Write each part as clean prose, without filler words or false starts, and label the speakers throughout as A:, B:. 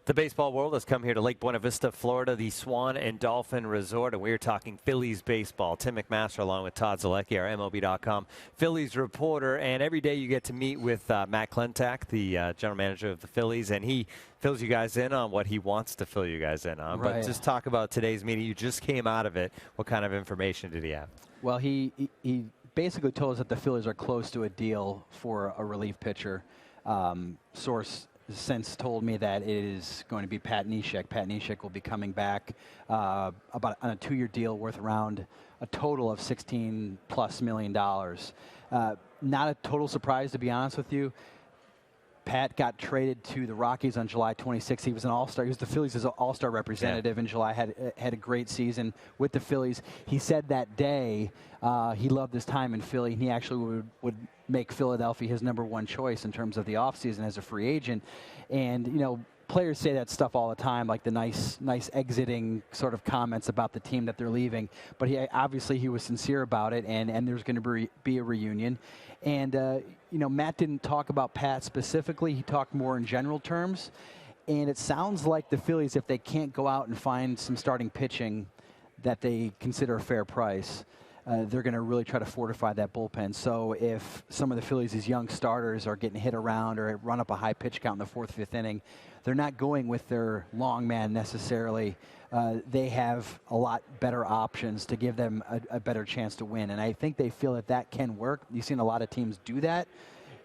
A: The baseball world has come here to Lake Buena Vista, Florida, the Swan and Dolphin Resort, and we're talking Phillies baseball. Tim McMaster along with Todd Zolecki, our MLB.com Phillies reporter, and every day you get to meet with Matt Klentak, the general manager of the Phillies, and he fills you guys in on what he wants to fill you guys in on.
B: Right.
A: But just talk about today's meeting. You just came out of it. What kind of information did he have?
B: Well, he basically told us that the Phillies are close to a deal for a relief pitcher. Source since told me that it is going to be Pat Neshek. Pat Neshek will be coming back about on a 2-year deal worth around a total of $16+ million. Not a total surprise, to be honest with you. Pat got traded to the Rockies on July 26th. He was an All-Star. He was the Phillies' All-Star representative in July. Had a great season with the Phillies. He said that day he loved his time in Philly, and he actually would make Philadelphia his #1 choice in terms of the offseason as a free agent. And, you know, players say that stuff all the time, like the nice exiting sort of comments about the team that they're leaving. But he was sincere about it, and there's going to be a reunion. And, you know, Matt didn't talk about Pat specifically. He talked more in general terms. And it sounds like the Phillies, if they can't go out and find some starting pitching that they consider a fair price, they're going to really try to fortify that bullpen. So if some of the Phillies' young starters are getting hit around or run up a high pitch count in the 4th, 5th inning, they're not going with their long man necessarily. They have a lot better options to give them a better chance to win. And I think they feel that can work. You've seen a lot of teams do that.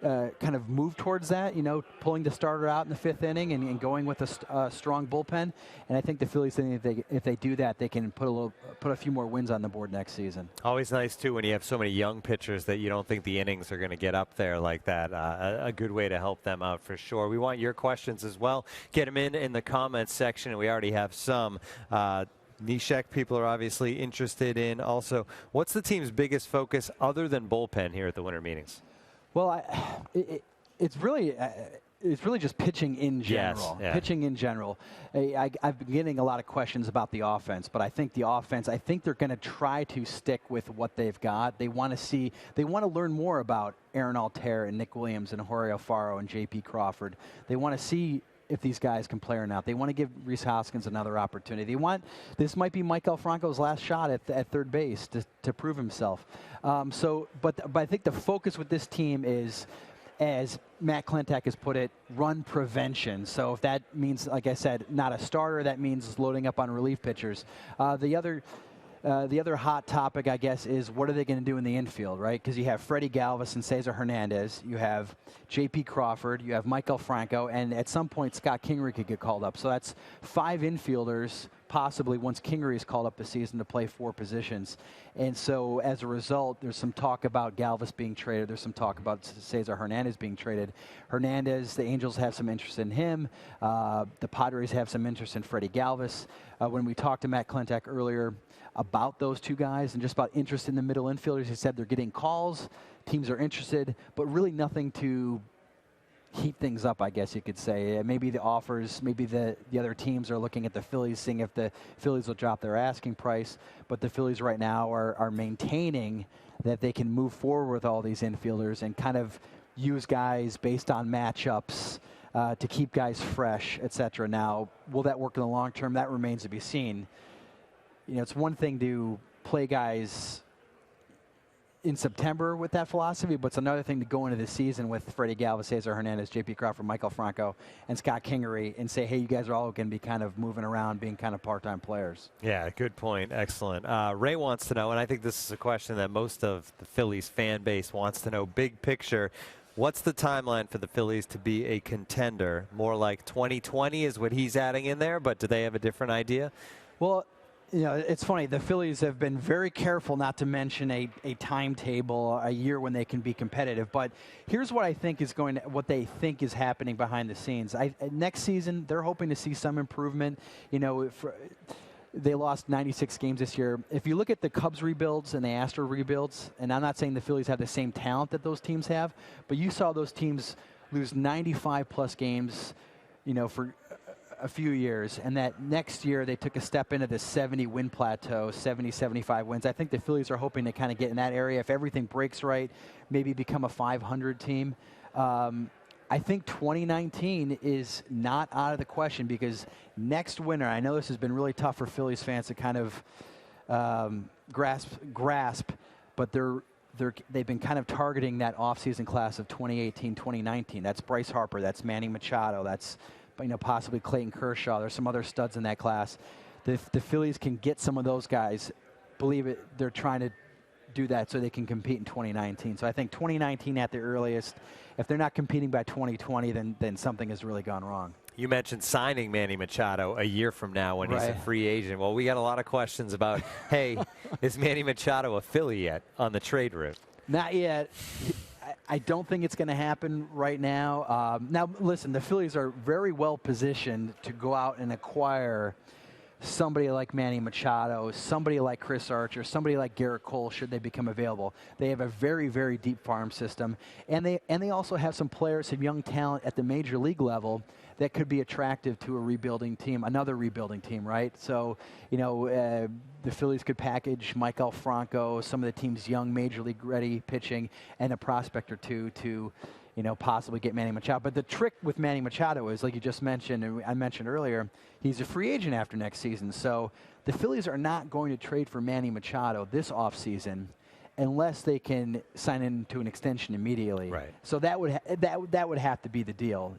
B: Kind of move towards that, you know, pulling the starter out in the 5th inning and going with a strong bullpen. And I think the Phillies think if they do that, they can put a few more wins on the board next season.
A: Always nice too when you have so many young pitchers that you don't think the innings are going to get up there like that. A good way to help them out for sure. We want your questions as well. Get them in the comments section, and we already have some. Neshek, people are obviously interested in. Also, what's the team's biggest focus other than bullpen here at the winter meetings?
B: Well, it's really just pitching in general.
A: Yes, yeah.
B: Pitching in general. I've been getting a lot of questions about the offense, but I think the offense, I think they're going to try to stick with what they've got. They want to learn more about Aaron Altair and Nick Williams and Jorge Alfaro and J.P. Crawford. They want to see if these guys can play or not. They want to give Rhys Hoskins another opportunity. This might be Mike Franco's last shot at third base to prove himself. But I think the focus with this team is, as Matt Klentak has put it, run prevention. So if that means, like I said, not a starter, that means loading up on relief pitchers. The other hot topic, I guess, is what are they going to do in the infield, right? Because you have Freddie Galvis and Cesar Hernandez. You have J.P. Crawford. You have Michael Franco. And at some point, Scott Kingery could get called up. So that's 5 infielders, possibly, once Kingery is called up this season to play 4 positions. And so as a result, there's some talk about Galvis being traded. There's some talk about Cesar Hernandez being traded. Hernandez, the Angels have some interest in him. The Padres have some interest in Freddie Galvis. When we talked to Matt Klentak earlier about those 2 guys and just about interest in the middle infielders, he said they're getting calls, teams are interested, but really nothing to heat things up, I guess you could say. Maybe the offers, maybe the other teams are looking at the Phillies, seeing if the Phillies will drop their asking price, but the Phillies right now are maintaining that they can move forward with all these infielders and kind of use guys based on matchups to keep guys fresh, etc. Now, will that work in the long term? That remains to be seen. You know, it's one thing to play guys in September with that philosophy, but it's another thing to go into the season with Freddie Galvis, Cesar Hernandez, J.P. Crawford, Michael Franco, and Scott Kingery and say, hey, you guys are all going to be kind of moving around, being kind of part-time players.
A: Yeah, good point. Excellent. Ray wants to know, and I think this is a question that most of the Phillies fan base wants to know, big picture, what's the timeline for the Phillies to be a contender? More like 2020 is what he's adding in there, but do they have a different idea?
B: Well, you know, it's funny. The Phillies have been very careful not to mention a timetable, a year when they can be competitive. But here's what I think is what they think is happening behind the scenes. Next season, they're hoping to see some improvement. You know, they lost 96 games this year. If you look at the Cubs rebuilds and the Astros rebuilds, and I'm not saying the Phillies have the same talent that those teams have, but you saw those teams lose 95-plus games, you know, for a few years, and that next year they took a step into the 70-win plateau, 70, 75 wins. I think the Phillies are hoping to kind of get in that area. If everything breaks right, maybe become a 500 team. I think 2019 is not out of the question because next winter, I know this has been really tough for Phillies fans to kind of grasp, but they've been kind of targeting that offseason class of 2018, 2019. That's Bryce Harper, that's Manny Machado, that's possibly Clayton Kershaw. There's some other studs in that class. The Phillies can get some of those guys. Believe it, they're trying to do that so they can compete in 2019. So I think 2019 at the earliest. If they're not competing by 2020, then something has really gone wrong.
A: You mentioned signing Manny Machado a year from now when he's a free agent. Well, we got a lot of questions about, hey, is Manny Machado a Philly yet on the trade route?
B: Not yet. I don't think it's going to happen right now. Now, listen, the Phillies are very well positioned to go out and acquire somebody like Manny Machado, somebody like Chris Archer, somebody like Garrett Cole, should they become available. They have a very, very deep farm system, and they also have some players, some young talent at the major league level that could be attractive to a rebuilding team, another rebuilding team, right? So, the Phillies could package Maikel Franco, some of the team's young major league ready pitching, and a prospect or two to possibly get Manny Machado. But the trick with Manny Machado is, like you just mentioned, and I mentioned earlier, he's a free agent after next season. So the Phillies are not going to trade for Manny Machado this offseason unless they can sign into an extension immediately.
A: Right.
B: So that would have to be the deal.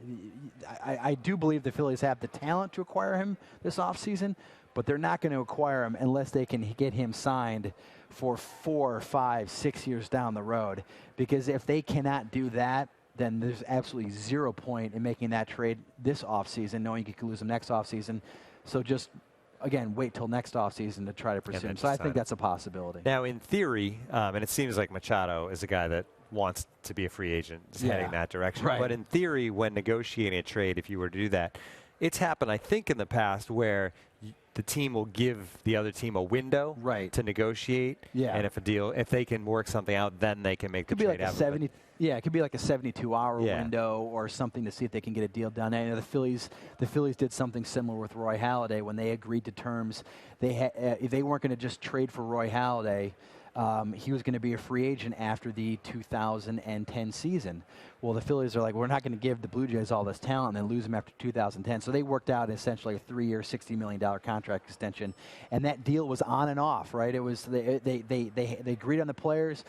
B: I do believe the Phillies have the talent to acquire him this offseason, but they're not going to acquire him unless they can get him signed for 4, 5, 6 years down the road. Because if they cannot do that, then there's absolutely zero point in making that trade this offseason, knowing you could lose him next offseason. So just, again, wait till next offseason to try to pursue him. So I think that's a possibility.
A: Now, in theory, and it seems like Machado is a guy that wants to be a free agent, heading that direction.
B: Right.
A: But in theory, when negotiating a trade, if you were to do that, it's happened, I think, in the past where the team will give the other team a window to negotiate.
B: Yeah.
A: And if they can work something out, then they can make the trade happen.
B: It could be like a 72-hour window or something to see if they can get a deal done. I know the Phillies did something similar with Roy Halladay when they agreed to terms. They weren't going to just trade for Roy Halladay. He was going to be a free agent after the 2010 season. Well, the Phillies are like, we're not going to give the Blue Jays all this talent and then lose him after 2010. So they worked out essentially a 3-year, $60 million contract extension, and that deal was on and off, right? It was they agreed on the players.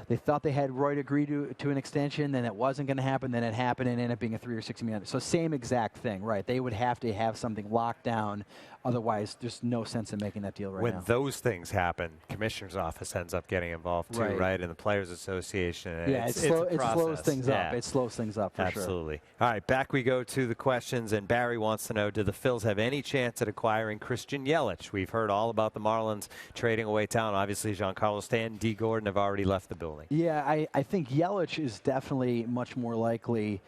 B: They thought they had Roy to agree to an extension, then it wasn't going to happen. Then it happened and ended up being a 3-year, $60 million. So same exact thing, right? They would have to have something locked down. Otherwise, there's no sense in making that deal right now.
A: When those things happen, commissioner's office ends up getting involved too, right? And the Players Association.
B: Yeah, it slows things up. It slows things up for sure.
A: Absolutely. All right, back we go to the questions. And Barry wants to know, do the Phils have any chance at acquiring Christian Yelich? We've heard all about the Marlins trading away talent. Obviously, Giancarlo Stanton, D. Gordon have already left the building.
B: Yeah, I think Yelich is definitely much more likely.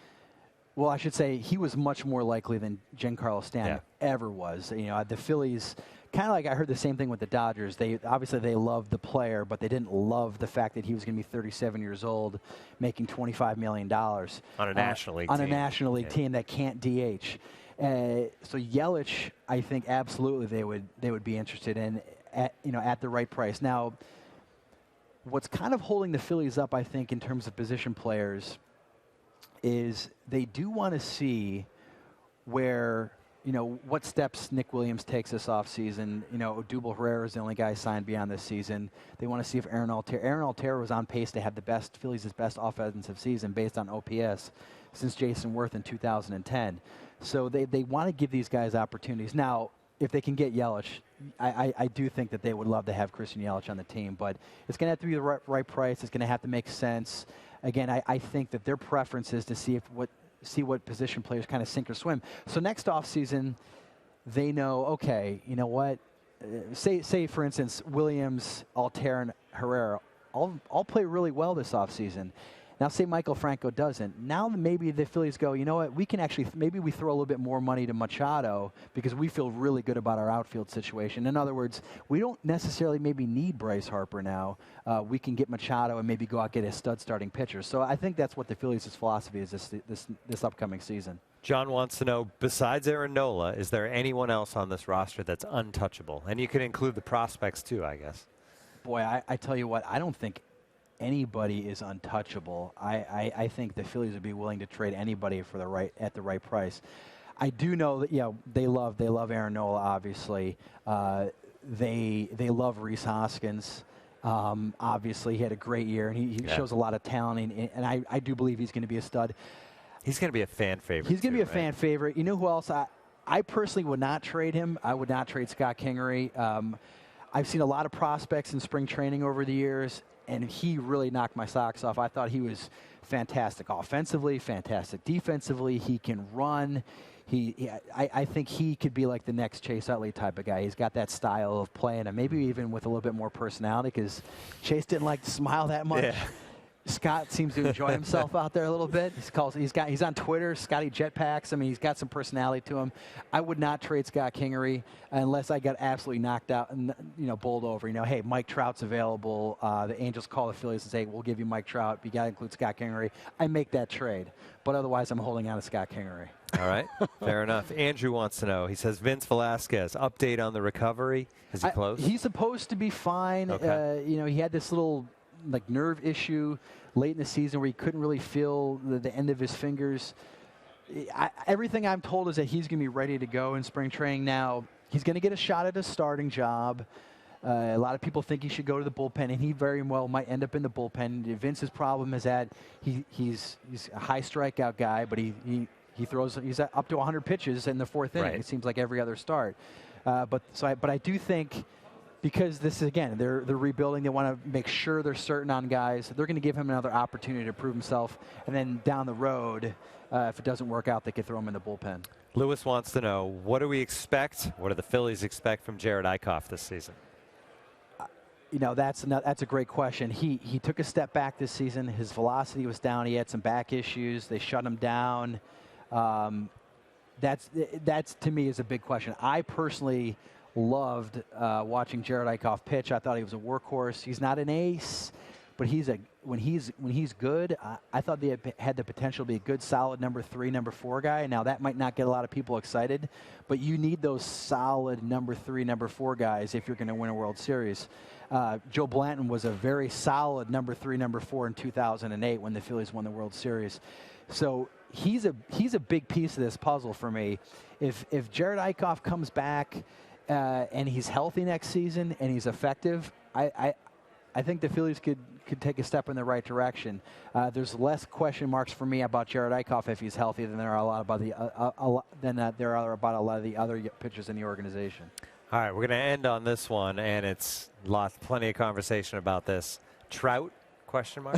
B: Well, I should say he was much more likely than Giancarlo Stanton ever was. The Phillies, kind of like I heard the same thing with the Dodgers. They loved the player, but they didn't love the fact that he was going to be 37 years old, making $25 million on
A: a National League
B: on
A: team.
B: A National League team that can't DH. So Yelich, I think absolutely they would be interested in at the right price. Now, what's kind of holding the Phillies up, I think, in terms of position players, is they do want to see where, what steps Nick Williams takes this offseason. Odubel Herrera is the only guy signed beyond this season. They want to see if Aaron Altherr was on pace to have the Phillies' best offensive season based on OPS since Jason Worth in 2010. So they want to give these guys opportunities. Now, if they can get Yelich, I do think that they would love to have Christian Yelich on the team, but it's going to have to be the right price. It's going to have to make sense. Again, I think that their preference is to see what position players kind of sink or swim. So next offseason, they know, okay, you know what? Say for instance, Williams, Altherr, and Herrera all play really well this offseason. Now, say Maikel Franco doesn't. Now maybe the Phillies go, you know what, we can actually, maybe we throw a little bit more money to Machado because we feel really good about our outfield situation. In other words, we don't necessarily maybe need Bryce Harper now. We can get Machado and maybe go out and get a stud starting pitcher. So I think that's what the Phillies' philosophy is this upcoming season.
A: John wants to know, besides Aaron Nola, is there anyone else on this roster that's untouchable? And you can include the prospects too, I guess.
B: Boy, I tell you what, I don't think anybody is untouchable. I think the Phillies would be willing to trade anybody for at the right price. I do know that they love Aaron Nola, obviously. They love Rhys Hoskins. Obviously, he had a great year, and he shows a lot of talent, and I do believe he's going to be a stud.
A: He's going to be a fan favorite.
B: He's going to be a fan favorite. You know who else? I personally would not trade him. I would not trade Scott Kingery. I've seen a lot of prospects in spring training over the years, and he really knocked my socks off. I thought he was fantastic offensively, fantastic defensively. He can run. I think he could be like the next Chase Utley type of guy. He's got that style of playing, and maybe even with a little bit more personality, because Chase didn't like to smile that much. Yeah. Scott seems to enjoy himself out there a little bit. He's on Twitter, Scotty Jetpacks. I mean, he's got some personality to him. I would not trade Scott Kingery unless I got absolutely knocked out and bowled over. Hey, Mike Trout's available. The Angels call the Phillies and say, we'll give you Mike Trout. You got to include Scott Kingery. I make that trade, but otherwise, I'm holding on to Scott Kingery.
A: All right, fair enough. Andrew wants to know. He says, Vince Velasquez, update on the recovery. Is he close?
B: He's supposed to be fine. Okay. He had this little nerve issue late in the season where he couldn't really feel the end of his fingers. Everything I'm told is that he's going to be ready to go in spring training. Now, he's going to get a shot at a starting job. A lot of people think he should go to the bullpen, and he very well might end up in the bullpen. Vince's problem is that he's a high strikeout guy, but he's up to 100 pitches in the fourth inning. Right. It seems like every other start. But I do think, because this is, again, they're rebuilding. They want to make sure they're certain on guys. They're going to give him another opportunity to prove himself. And then down the road, if it doesn't work out, they could throw him in the bullpen.
A: Lewis wants to know, what do we expect? What do the Phillies expect from Jared Eichhoff this season?
B: That's a great question. He took a step back this season. His velocity was down. He had some back issues. They shut him down. That's to me is a big question. I personally loved watching Jared Eichhoff pitch. I thought he was a workhorse. He's not an ace, but when he's good, I thought they had the potential to be a good, solid number 3, number 4 guy. Now that might not get a lot of people excited, but you need those solid number 3, number 4 guys if you're going to win a World Series. Joe Blanton was a very solid number 3, number 4 in 2008 when the Phillies won the World Series. So he's a big piece of this puzzle for me. If Jared Eichhoff comes back and he's healthy next season and he's effective, I think the Phillies could take a step in the right direction. There's less question marks for me about Jared Eichhoff if he's healthy than there are about a lot of the other pitchers in the organization.
A: All right, we're going to end on this one, and it's plenty of conversation about this. Trout? Question mark.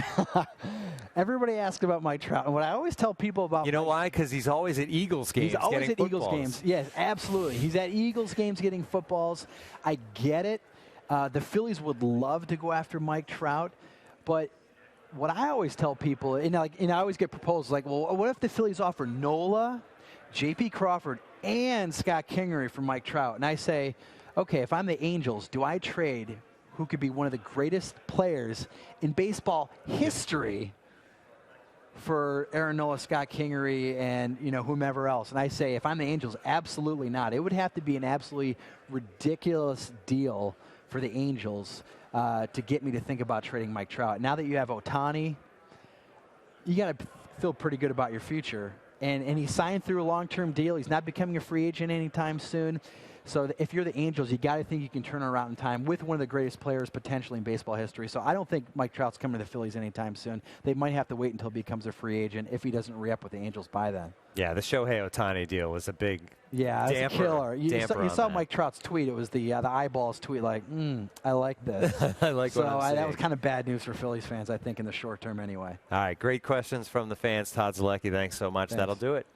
B: Everybody asks about Mike Trout, and what I always tell people about
A: why? Because he's always at Eagles games.
B: He's always at
A: footballs.
B: Eagles games. Yes, absolutely. He's at Eagles games getting footballs. I get it. The Phillies would love to go after Mike Trout, but what I always tell people, and I always get proposals like, well, what if the Phillies offer Nola, J.P. Crawford, and Scott Kingery for Mike Trout? And I say, okay, if I'm the Angels, do I trade who could be one of the greatest players in baseball history for Aaron Nola, Scott Kingery, and whomever else? And I say, if I'm the Angels, absolutely not. It would have to be an absolutely ridiculous deal for the Angels to get me to think about trading Mike Trout. Now that you have Ohtani, you got to feel pretty good about your future. And he signed through a long-term deal. He's not becoming a free agent anytime soon. So if you're the Angels, you got to think you can turn around in time with one of the greatest players potentially in baseball history. So I don't think Mike Trout's coming to the Phillies anytime soon. They might have to wait until he becomes a free agent if he doesn't re-up with the Angels by then.
A: Yeah, the Shohei Ohtani deal was a big damper.
B: It's a killer. You saw Mike Trout's tweet. It was the eyeballs tweet like, I like this.
A: I like what I'm saying.
B: That was kind of bad news for Phillies fans, I think, in the short term anyway.
A: All right, great questions from the fans. Todd Zolecki, thanks so much.
B: Thanks.
A: That'll do it.